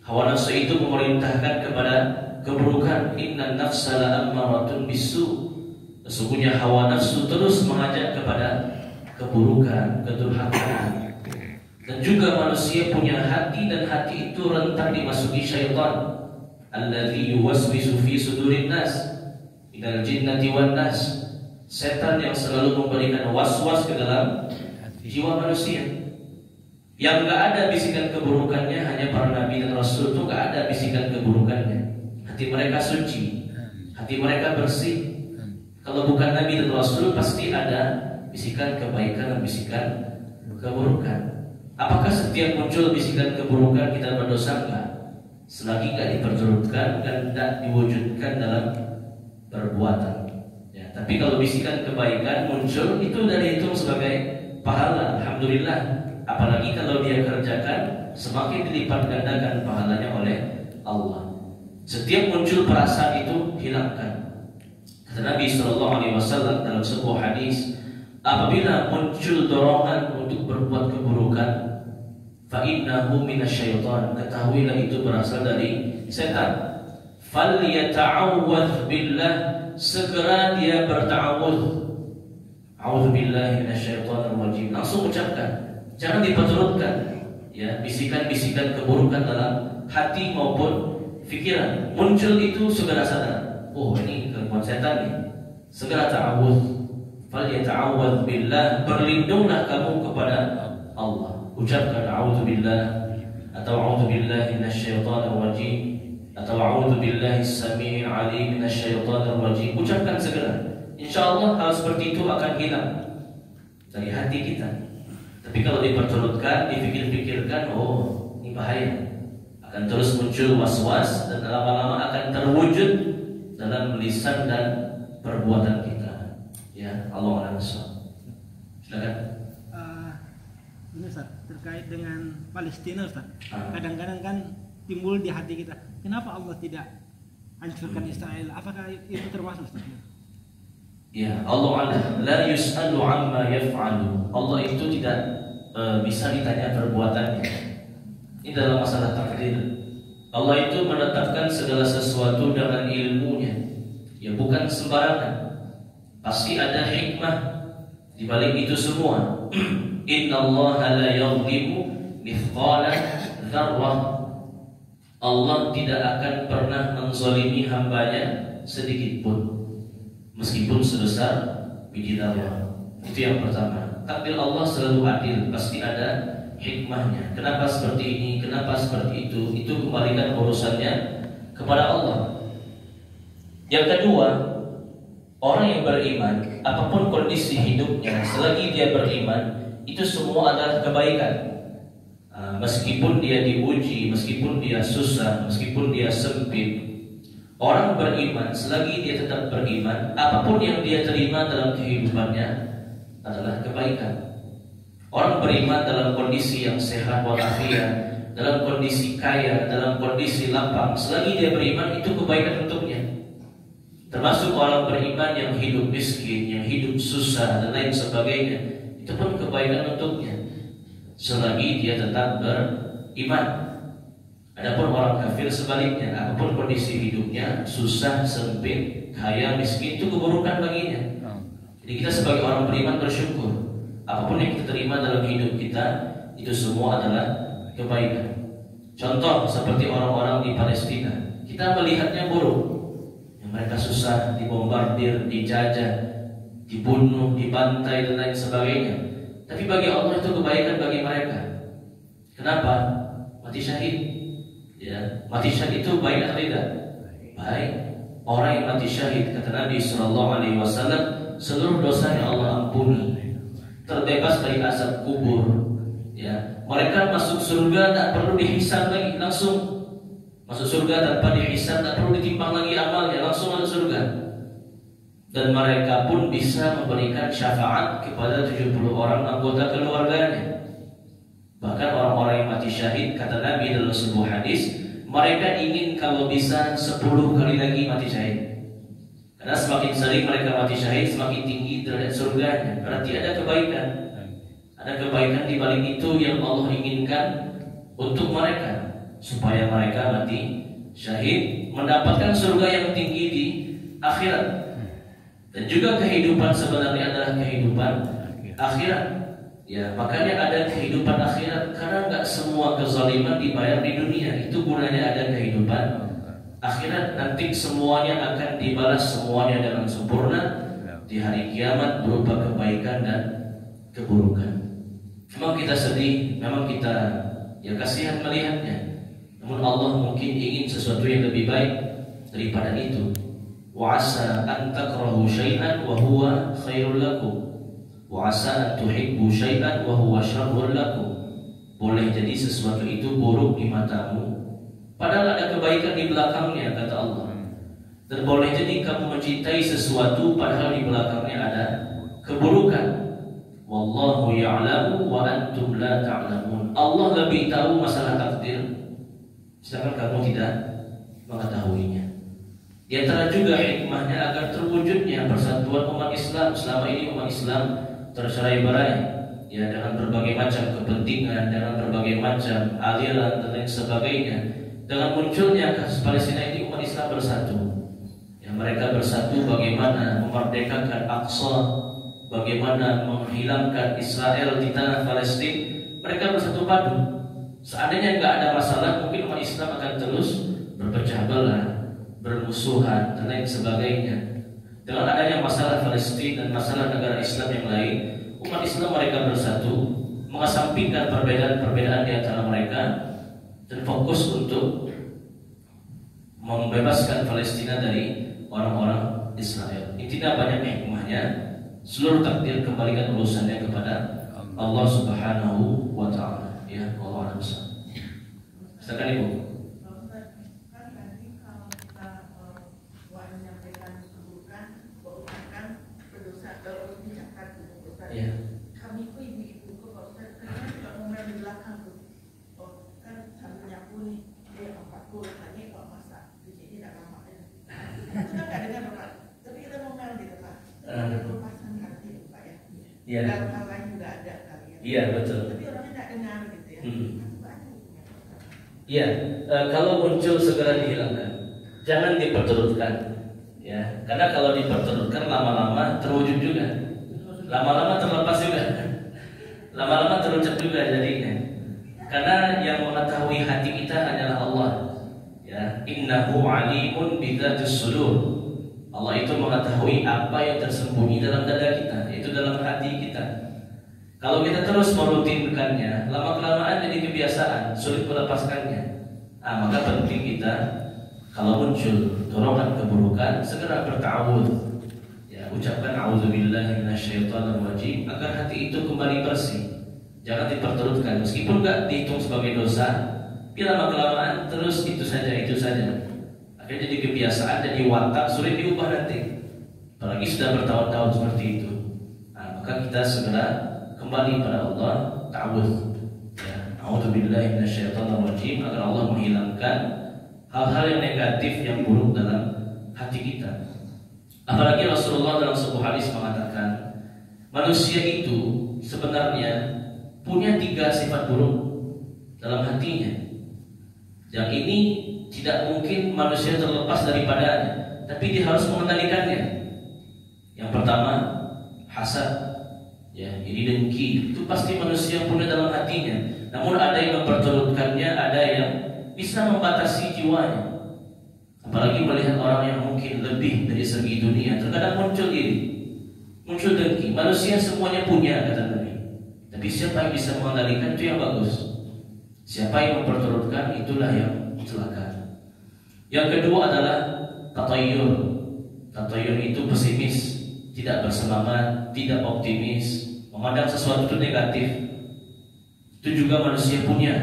Hawa nafsu itu memerintahkan kepada keburukan. Inna nafsa la'ammaratun bisu. Sesungguhnya hawa nafsu terus mengajak kepada keburukan, kedurhakaan. Dan juga manusia punya hati, dan hati itu rentan dimasuki syaitan. Alladzi yuwaswisu fi sudurin nas minal jinnati wan nas. Setan yang selalu memberikan was-was ke dalam jiwa manusia. Yang gak ada bisikan keburukannya hanya para nabi dan rasul, itu gak ada bisikan keburukannya. Hati mereka suci, hati mereka bersih. Kalau bukan nabi dan rasul, pasti ada bisikan kebaikan dan bisikan keburukan. Apakah setiap muncul bisikan keburukan kita berdosa? Enggak. Selagi gak diperturutkan dan tidak diwujudkan dalam perbuatan. Ya, tapi kalau bisikan kebaikan muncul, itu sudah dihitung sebagai pahala. Alhamdulillah. Apalagi kalau dia kerjakan, semakin dilipat gandakan pahalanya oleh Allah. Setiap muncul perasaan itu hilangkan. Kata Nabi SAW dalam sebuah hadis, apabila muncul dorongan untuk berbuat keburukan, fa'innahu minasyaitan, ketahuilah itu berasal dari setan. Falyata'awwadz billah, segera dia berta'awudz. A'udzubillahi minasyaitonir rajim. Langsung ucapkan. Jangan diperturutkan, ya, bisikan-bisikan keburukan dalam hati maupun pikiran. Muncul itu segera sadar, oh ini kekuatan setan nih. Segera ta'awudz. Falyata'awwadz billah, berlindunglah kamu kepada Allah. Ucapkan a'udzubillah, atau a'udzubillahi minasyaitonir rajim, atau a'udzubillahi as-sami'il 'alim minasyaitonir rajim. Ucapkan segera. Insyaallah hal seperti itu akan hilang dari hati kita. Tapi kalau diperturutkan, dipikir-pikirkan, oh ini bahaya, akan terus muncul was-was dan lama-lama akan terwujud dalam lisan dan perbuatan kita. Ya, Allah Subhanahu. Silakan. Ini Ustaz, terkait dengan Palestina Ustaz. Kadang-kadang kan timbul di hati kita, kenapa Allah tidak hancurkan Israel? Apakah itu termasuk Ustaz? Ya, Allah la yus'alu amma yaf'alu. Allah itu tidak bisa ditanya perbuatannya. Ini dalam masalah takdir. Allah itu menetapkan segala sesuatu dengan ilmunya. Ya, bukan sembarangan. Pasti ada hikmah di balik itu semua. Innallaha la yadhlimu mithqala dzarrah. Allah tidak akan pernah menzalimi hambanya sedikit pun, meskipun sebesar biji zarrah. Itu yang pertama. Takdir Allah selalu adil, pasti ada hikmahnya. Kenapa seperti ini, kenapa seperti itu kembalikan urusannya kepada Allah. Yang kedua, orang yang beriman, apapun kondisi hidupnya, selagi dia beriman, itu semua adalah kebaikan. Meskipun dia diuji, meskipun dia susah, meskipun dia sempit, orang beriman selagi dia tetap beriman, apapun yang dia terima dalam kehidupannya adalah kebaikan. Orang beriman dalam kondisi yang sehat walafiat, dalam kondisi kaya, dalam kondisi lapang, selagi dia beriman itu kebaikan untuknya. Termasuk orang beriman yang hidup miskin, yang hidup susah dan lain sebagainya, itu pun kebaikan untuknya selagi dia tetap beriman. Adapun orang kafir sebaliknya, apapun kondisi hidupnya, susah, sempit, kaya, miskin, itu keburukan baginya. Jadi kita sebagai orang beriman bersyukur, apapun yang kita terima dalam hidup kita, itu semua adalah kebaikan. Contoh seperti orang-orang di Palestina, kita melihatnya buruk, yang mereka susah, dibombardir, dijajah, dibunuh, dibantai dan lain sebagainya. Tapi bagi Allah itu kebaikan bagi mereka. Kenapa? Mati syahid. Ya, mati syahid itu baik atau tidak? Baik. Orang yang mati syahid, kata Nabi SAW, seluruh dosanya Allah ampuni, terbebas dari azab kubur. Ya, mereka masuk surga tak perlu dihisab lagi, langsung masuk surga tanpa dihisab, tak perlu ditimbang lagi amalnya, langsung masuk surga. Dan mereka pun bisa memberikan syafaat kepada 70 orang anggota keluarganya. Bahkan orang-orang yang mati syahid, kata Nabi dalam sebuah hadis, mereka ingin kalau bisa 10 kali lagi mati syahid. Karena semakin sering mereka mati syahid, semakin tinggi derajat surganya. Berarti ada kebaikan. Ada kebaikan di balik itu yang Allah inginkan untuk mereka, supaya mereka mati syahid mendapatkan surga yang tinggi di akhirat. Dan juga kehidupan sebenarnya adalah kehidupan akhirat. Ya, makanya ada kehidupan akhirat, karena nggak semua kezaliman dibayar di dunia. Itu gunanya ada kehidupan akhirat. Nanti semuanya akan dibalas, semuanya dengan sempurna di hari kiamat berupa kebaikan dan keburukan. Memang kita sedih, memang kita ya kasihan melihatnya. Namun Allah mungkin ingin sesuatu yang lebih baik daripada itu. Wa asa an takrahu syai'an wa huwa khairul lakum, wa asa an tuhibbu syai'an wa huwa syarrul lakum. Boleh jadi sesuatu itu buruk di matamu, padahal ada kebaikan di belakangnya, kata Allah. Dan boleh jadi kamu mencintai sesuatu padahal di belakangnya ada keburukan. Wallahu ya'lamu wa antum la ta'lamun. Allah lebih tahu masalah takdir, sedangkan kamu tidak mengetahuinya. Di antara juga hikmahnya agar terwujudnya persatuan umat Islam. Selama ini umat Islam tercerai-berai, ya, dengan berbagai macam kepentingan, dengan berbagai macam aliran dan lain sebagainya. Dengan munculnya kasus Palestina ini, umat Islam bersatu. Ya, mereka bersatu bagaimana memerdekakan Aqsa, bagaimana menghilangkan Israel di tanah Palestina. Mereka bersatu padu. Seandainya nggak ada masalah, mungkin umat Islam akan terus berpecah belah, bermusuhan dan lain sebagainya. Dengan adanya masalah Palestina dan masalah negara Islam yang lain, umat Islam mereka bersatu, mengesampingkan perbedaan-perbedaan di antara mereka dan fokus untuk membebaskan Palestina dari orang-orang Israel. Intinya banyak hikmahnya. Seluruh takdir kembalikan urusannya kepada Allah Subhanahu wa Ta'ala. Ya, Allah Subhanahu. Silakan Ibu. Ya. Kami itu ibu-ibu kok kalau ngomel di belakang tuh, oh kan sambil nyapu nih, dia 40 lagi kalau masak di sini tidak lama ya. Kita nggak dengar Pak, tapi kita ngomel gitu Pak. Itu pasang hati Pak ya. Iya. Dan hal lain juga ada kali ya. Iya, betul. Tapi orangnya tidak dengar gitu ya. Iya, kalau muncul segera dihilangkan, jangan diperturutkan. Ya, karena kalau diperturutkan lama-lama terwujud juga. Lama-lama terlepas juga, lama-lama terucap juga jadinya. Karena yang mengetahui hati kita hanyalah Allah. Ya, innahu alimun bidzatis sudur. Allah itu mengetahui apa yang tersembunyi dalam dada kita, yaitu dalam hati kita. Kalau kita terus merutinkannya, lama-kelamaan jadi kebiasaan, sulit melepaskannya. Maka penting kita kalau muncul dorongan keburukan segera berta'awudz. Ucapkan a'udzubillahi minasyaitonir rajim agar hati itu kembali bersih. Jangan diperturutkan, meskipun nggak dihitung sebagai dosa, tapi lama-kelamaan terus itu saja. Akhirnya jadi kebiasaan, jadi watak, sulit diubah nanti. Apalagi sudah bertahun-tahun seperti itu. Nah, maka kita segera kembali pada Allah, ta'awudz. Ya, a'udzubillahi minasyaitonirrajim, agar Allah menghilangkan hal-hal yang negatif, yang buruk dalam hati kita. Apalagi Rasulullah dalam sebuah hadis mengatakan, manusia itu sebenarnya punya 3 sifat buruk dalam hatinya. Yang ini tidak mungkin manusia terlepas daripadanya, tapi dia harus mengendalikannya. Yang pertama, hasad, ya, iri dengki. Itu pasti manusia punya dalam hatinya. Namun ada yang memperturutkannya, ada yang bisa membatasi jiwanya. Apalagi melihat orang yang mungkin lebih dari segi dunia, terkadang muncul iri, muncul dengki. Manusia semuanya punya, kata Nabi. Tapi siapa yang bisa mengendalikan itu yang bagus. Siapa yang memperturutkan, itulah yang celaka. Yang kedua adalah tatayur. Tatayur itu pesimis, tidak bersemangat, tidak optimis, memandang sesuatu itu negatif. Itu juga manusia punya.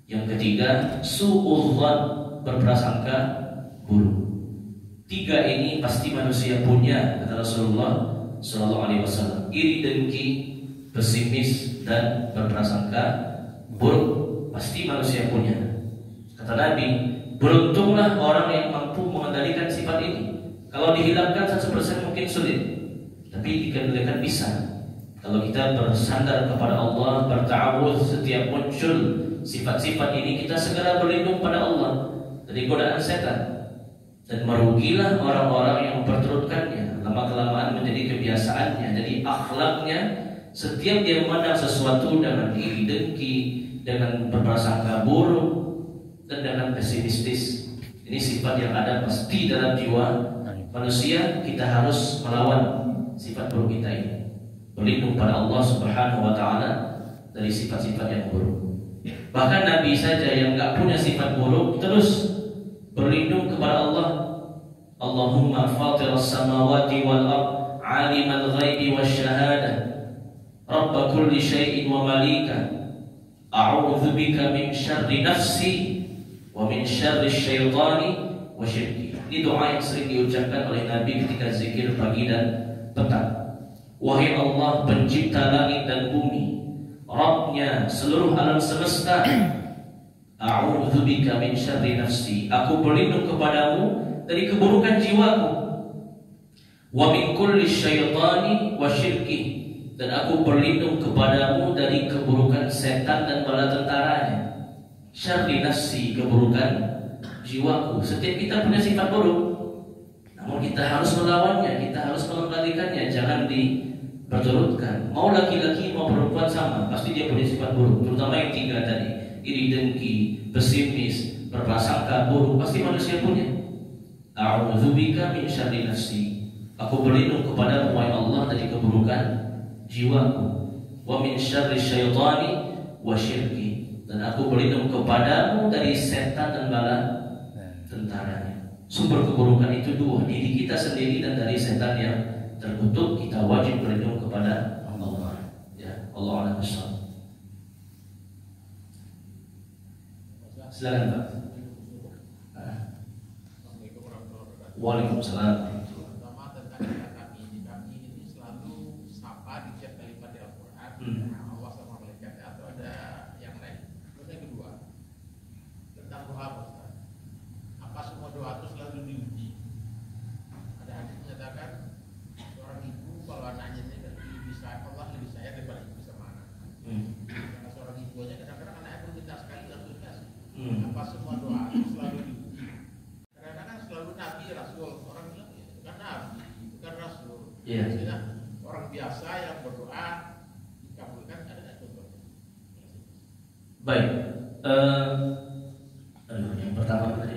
Yang ketiga, su'udzan, berprasangka buruk. 3 ini pasti manusia punya, kata Rasulullah SAW. Iri dengki, pesimis, dan berprasangka buruk pasti manusia punya. Kata Nabi, beruntunglah orang yang mampu mengendalikan sifat ini. Kalau dihilangkan 100% mungkin sulit, tapi dikendalikan bisa. Kalau kita bersandar kepada Allah, berta'awudz, setiap muncul sifat-sifat ini kita segera berlindung pada Allah dari godaan setan. Dan merugilah orang-orang yang memperturutkannya. Lama-kelamaan menjadi kebiasaannya, jadi akhlaknya. Setiap dia memandang sesuatu dengan iri dengki, dengan berprasangka buruk, dan dengan pesimistis. Ini sifat yang ada pasti dalam jiwa manusia. Kita harus melawan sifat buruk kita ini, berlindung pada Allah Subhanahu wa Ta'ala dari sifat-sifat yang buruk. Bahkan Nabi saja yang gak punya sifat buruk terus berlindung kepada Allah. Allahumma fatiras samawati wal ard, alimal ghaibi wasyahadah, Rabba kulli syai'in wa malika, a'udzu bika min syarri nafsi wa min syarri syaitani wa syirki. Ini doa yang sering diucapkan oleh Nabi ketika zikir pagi dan petang. Wahai Allah, pencipta langit dan bumi, Rabbnya seluruh alam semesta, a'udzu bika min syarri nafsi, aku berlindung kepadamu dari keburukan jiwaku, wa min kulli syaitani wa syirki, dan aku berlindung kepadamu dari keburukan setan dan bala tentaranya. Syarri nafsi, keburukan jiwaku. Setiap kita punya sifat buruk, namun kita harus melawannya, kita harus mengendalikannya. Jangan diperturutkan. Mau laki-laki mau perempuan sama, pasti dia punya sifat buruk. Terutama yang 3 tadi, iri dengki, pesimis, berprasangka buruk, pasti manusia punya. A'udzubika min syarri nafsi, aku berlindung kepadamu wahai Allah dari keburukan jiwaku, wa min syarri syaitani wa syirki, dan aku berlindung kepadamu dari setan dan bala tentaranya. Sumber keburukan itu 2, diri kita sendiri dan dari setan yang terkutuk. Kita wajib berlindung kepada Allah. Ya, Allah a'lam bishawab. Silakan Pak. Waalaikumsalam. Pertama tentang kami ini selalu sapa di setiap kalimat di Al-Quran. Allah sama malaikat, atau ada yang lain. Terus yang kedua tentang doa, Ustaz. Apa semua doa itu selalu diuji? Ada hadis menyatakan seorang ibu kalau anaknya ini lebih bisa Allah lebih sayang daripada ibu sama anak. Karena seorang ibu aja kadang-kadang anaknya pun minta sekali langsung dikasih. Apa semua doa itu selalu diuji? Karena kan selalu Nabi Rasul, orang bilang itu kan Nabi, itu kan Rasul. Maksudnya orang biasa yang berdoa dikabulkan, ada nggak contoh? Baik. Yang pertama tadi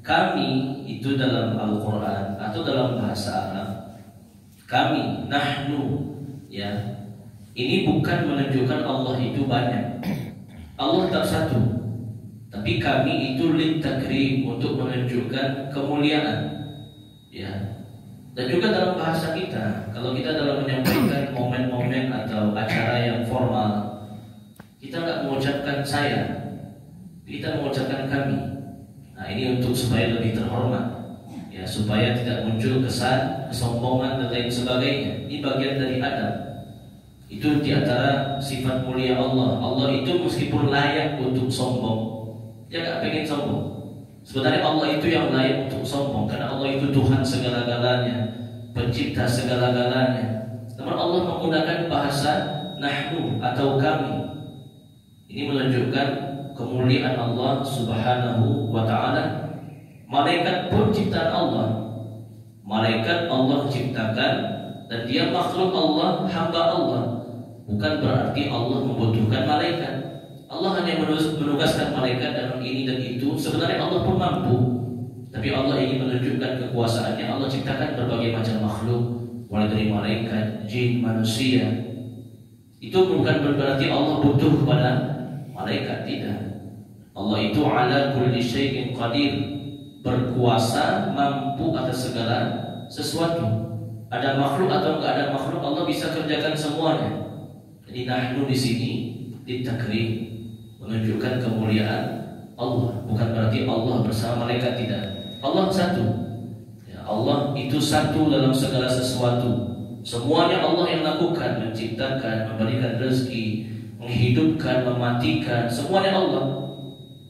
kami itu dalam Al-Quran atau dalam bahasa Arab, kami, nahnu, ya, ini bukan menunjukkan Allah itu banyak. Allah tak satu, tapi kami itu litakrim, untuk menunjukkan kemuliaan. Ya, Dan juga dalam bahasa kita, kalau kita dalam menyampaikan momen-momen atau acara yang formal, kita nggak mengucapkan saya, kita mengucapkan kami. Nah, ini untuk supaya lebih terhormat, ya, supaya tidak muncul kesan kesombongan dan lain sebagainya. Ini bagian dari adab. Itu diantara sifat mulia Allah. Allah itu meskipun layak untuk sombong, dia nggak pengen sombong. Sebenarnya Allah itu yang layak untuk sombong, karena Allah itu Tuhan segala-galanya, pencipta segala-galanya. Namun Allah menggunakan bahasa nahnu atau kami. Ini menunjukkan kemuliaan Allah Subhanahu wa ta'ala. Malaikat pun ciptaan Allah. Malaikat Allah ciptakan, dan dia makhluk Allah, hamba Allah. Bukan berarti Allah membutuhkan malaikat. Allah hanya menugaskan malaikat dalam ini dan itu. Sebenarnya Allah pun mampu, tapi Allah ingin menunjukkan kekuasaannya. Allah ciptakan berbagai macam makhluk, mulai dari malaikat, jin, manusia. Itu bukan berarti Allah butuh kepada malaikat, tidak. Allah itu ala kulli syai'in qadir, berkuasa, mampu atas segala sesuatu. Ada makhluk atau enggak ada makhluk, Allah bisa kerjakan semuanya. Jadi nahnu di sini ditakrim, menunjukkan kemuliaan Allah. Bukan berarti Allah bersama malaikat, tidak. Allah satu, ya, Allah itu satu dalam segala sesuatu. Semuanya Allah yang lakukan, menciptakan, memberikan rezeki, menghidupkan, mematikan, semuanya Allah.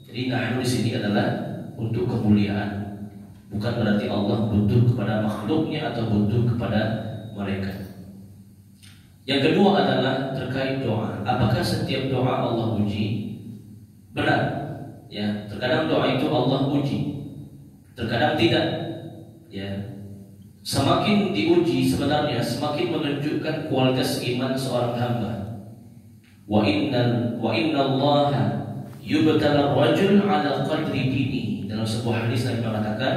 Jadi nahnu di sini adalah untuk kemuliaan. Bukan berarti Allah butuh kepada makhluknya atau butuh kepada malaikat. Yang kedua adalah terkait doa. Apakah setiap doa Allah uji? Benar, ya. Terkadang doa itu Allah uji, terkadang tidak, ya. Semakin diuji sebenarnya semakin menunjukkan kualitas iman seorang hamba. Wa innallaha yubtala rajul ala qadri dini. Dalam sebuah hadis Nabi mengatakan,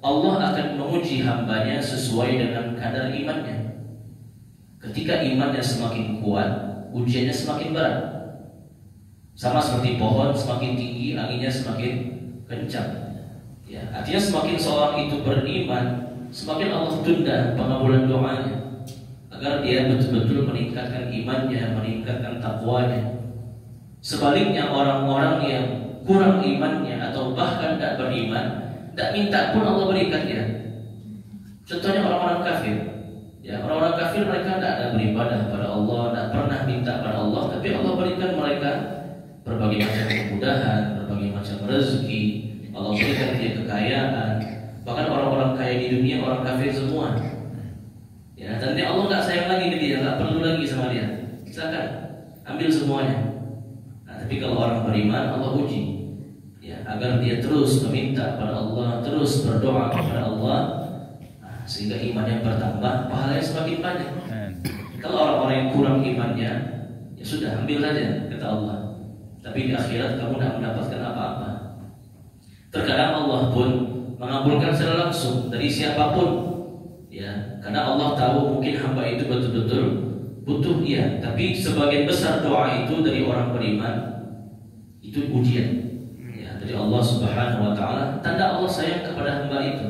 Allah akan menguji hambanya sesuai dengan kadar imannya. Ketika imannya semakin kuat, ujiannya semakin berat. Sama seperti pohon, semakin tinggi anginnya semakin kencang. Ya, artinya semakin seorang itu beriman, semakin Allah tunda pengabulan doanya, agar dia betul-betul meningkatkan imannya, meningkatkan takwanya. Sebaliknya orang-orang yang kurang imannya atau bahkan tidak beriman, tidak minta pun Allah berikan dia. Contohnya orang-orang kafir. Ya, orang-orang kafir mereka tidak ada beribadah pada Allah, tidak pernah minta pada Allah, tapi Allah berikan mereka berbagai macam kemudahan, berbagai macam rezeki. Allah berikan dia kekayaan. Bahkan orang-orang kaya di dunia orang kafir semua. Ya, dan dia Allah nggak sayang lagi ke dia, nggak perlu lagi sama dia. Silakan ambil semuanya. Nah, tapi kalau orang beriman Allah uji, ya, agar dia terus meminta pada Allah, terus berdoa kepada Allah. Sehingga imannya bertambah, pahalanya semakin banyak. Kalau orang-orang yang kurang imannya, ya sudah ambil saja kata Allah. Tapi di akhirat kamu tidak mendapatkan apa-apa. Terkadang Allah pun mengabulkan secara langsung dari siapapun, ya, karena Allah tahu mungkin hamba itu betul-betul butuh dia. Tapi sebagian besar doa itu dari orang beriman itu ujian, ya, dari Allah Subhanahu Wa Taala. Tanda Allah sayang kepada hamba itu.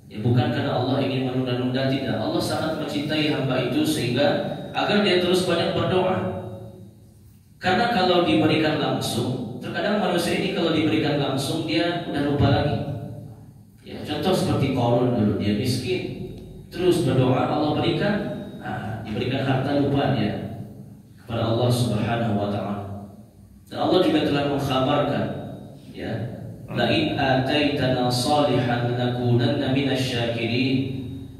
Ya, bukan karena Allah ingin menunda-nunda, tidak. Allah sangat mencintai hamba itu sehingga agar dia terus banyak berdoa. Karena kalau diberikan langsung, terkadang manusia ini kalau diberikan langsung dia udah lupa lagi. Ya, contoh seperti Qarun dulu, dia miskin, terus berdoa Allah berikan, diberikan harta lupa dia kepada Allah Subhanahu Wa Taala. Dan Allah juga telah mengkhabarkan, ya, la'in ataitana salihan lanakunanna minasyakirin.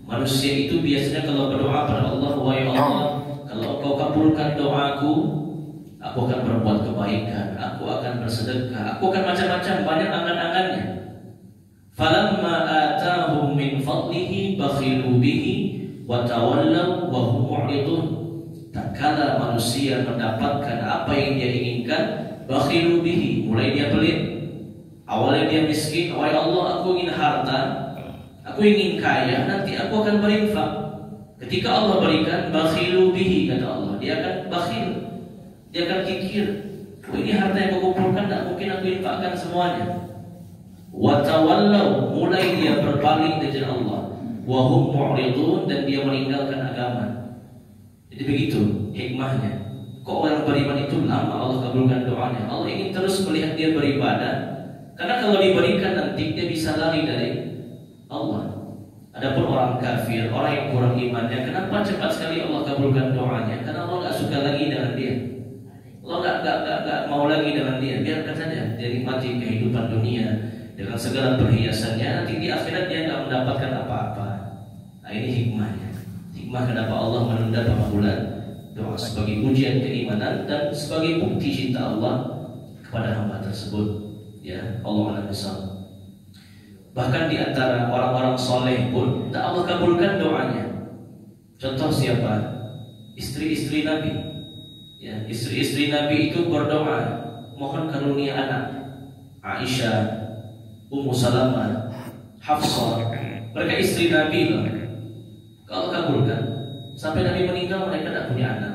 Manusia itu biasanya kalau berdoa pada Allah, wahai Allah, kalau Engkau kabulkan doaku, aku akan berbuat kebaikan, aku akan bersedekah, aku akan macam-macam, banyak angan-angannya. Falamma atahum min fadlihi bakhilu bihi wa tawallaw wa hum mu'ridun. Tatkala manusia mendapatkan apa yang dia inginkan, bakhilu bihi, mulai dia pelit. Awalnya dia miskin, wahai Allah, aku ingin harta, aku ingin kaya, nanti aku akan berinfak. Ketika Allah berikan, bakhilu bihi, kata Allah, dia akan bakhil, dia akan kikir. Ini harta yang aku kumpulkan, tidak mungkin aku infakkan semuanya. Wa tawallaw, mulai dia berpaling dari Allah. wa hum mu'ridun, dan dia meninggalkan agama. Jadi begitu hikmahnya. Kok orang beriman itu lama Allah kabulkan doanya? Allah ingin terus melihat dia beribadah, karena kalau diberikan nanti dia bisa lari dari Allah. Adapun orang kafir, orang yang kurang imannya, kenapa cepat sekali Allah kabulkan doanya? Karena Allah nggak suka lagi dengan dia. Allah nggak mau lagi dengan dia. Biarkan saja dia nikmati kehidupan dunia dengan segala perhiasannya. Nanti di akhirat dia nggak mendapatkan apa-apa. Nah, ini hikmahnya. Hikmah kenapa Allah menunda pengabulkan doa sebagai ujian keimanan dan sebagai bukti cinta Allah kepada hamba tersebut. Ya, Allah Al-Misal. Bahkan di antara orang-orang soleh pun tak Allah kabulkan doanya. Contoh siapa? Istri-istri Nabi. Ya, istri-istri Nabi itu berdoa mohon karunia anak. Aisyah, Ummu Salamah, Hafsah, mereka istri Nabi loh. Kalau kabulkan, sampai Nabi meninggal mereka tak punya anak.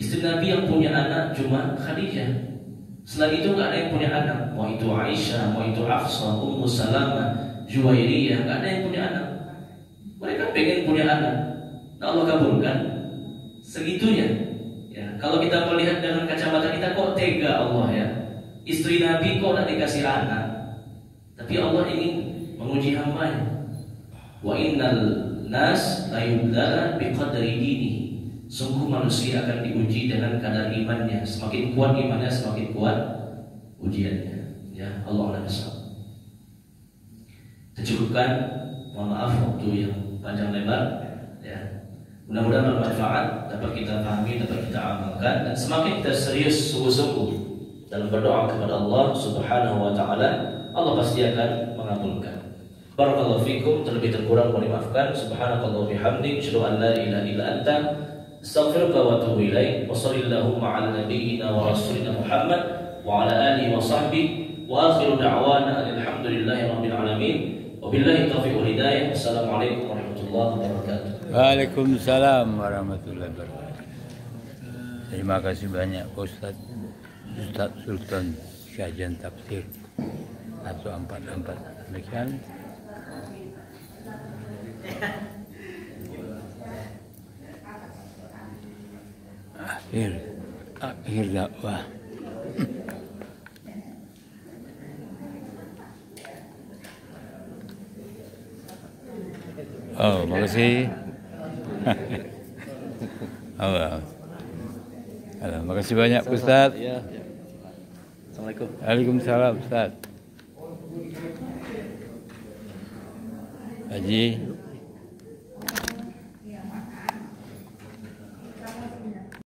Istri Nabi yang punya anak cuma Khadijah. Setelah itu nggak ada yang punya anak. Mau itu Aisyah, mau itu Hafsah, Ummu Salamah, Juwairiyah, nggak ada yang punya anak. Mereka pengen punya anak. Nah, Allah kabulkan segitunya. Ya, kalau kita melihat dengan kacamata kita, kok tega Allah ya. Istri Nabi kok tak dikasih anak. Tapi Allah ingin menguji hambanya. Wa innal nas la yubdala biqadri dini. Sungguh manusia akan diuji dengan kadar imannya. Semakin kuat imannya, semakin kuat ujiannya. Ya, Allah Al-Misal. Kita cukupkan. Mohon maaf waktu yang panjang lebar. Ya, mudah-mudahan bermanfaat, dapat kita pahami, dapat kita amalkan, dan semakin kita serius sungguh-sungguh dalam berdoa kepada Allah Subhanahu Wa Taala, Allah pasti akan mengabulkan. Barakallahu fikum. Terlebih terkurang mohon dimaafkan. Subhanakallah bihamdik, asyhadu an la ilaha illa anta, astaghfiruka wa atubu ilaik. Wa sallallahu ala nabiyyina wa rasulina Muhammad wa ala alihi wa sahbihi wa akhiru da'wana alhamdulillahi rabbil alamin. Wabillahi taufiq wal hidayah. Assalamualaikum warahmatullahi wabarakatuh. Waalaikumsalam warahmatullahi wabarakatuh. Terima kasih banyak Ustaz Sultan Syajan Tafsir 144. Demikian. Akhir dakwah. Oh, makasih. Halo, makasih banyak Ustaz. Assalamualaikum. Waalaikumsalam Ustaz. Haji.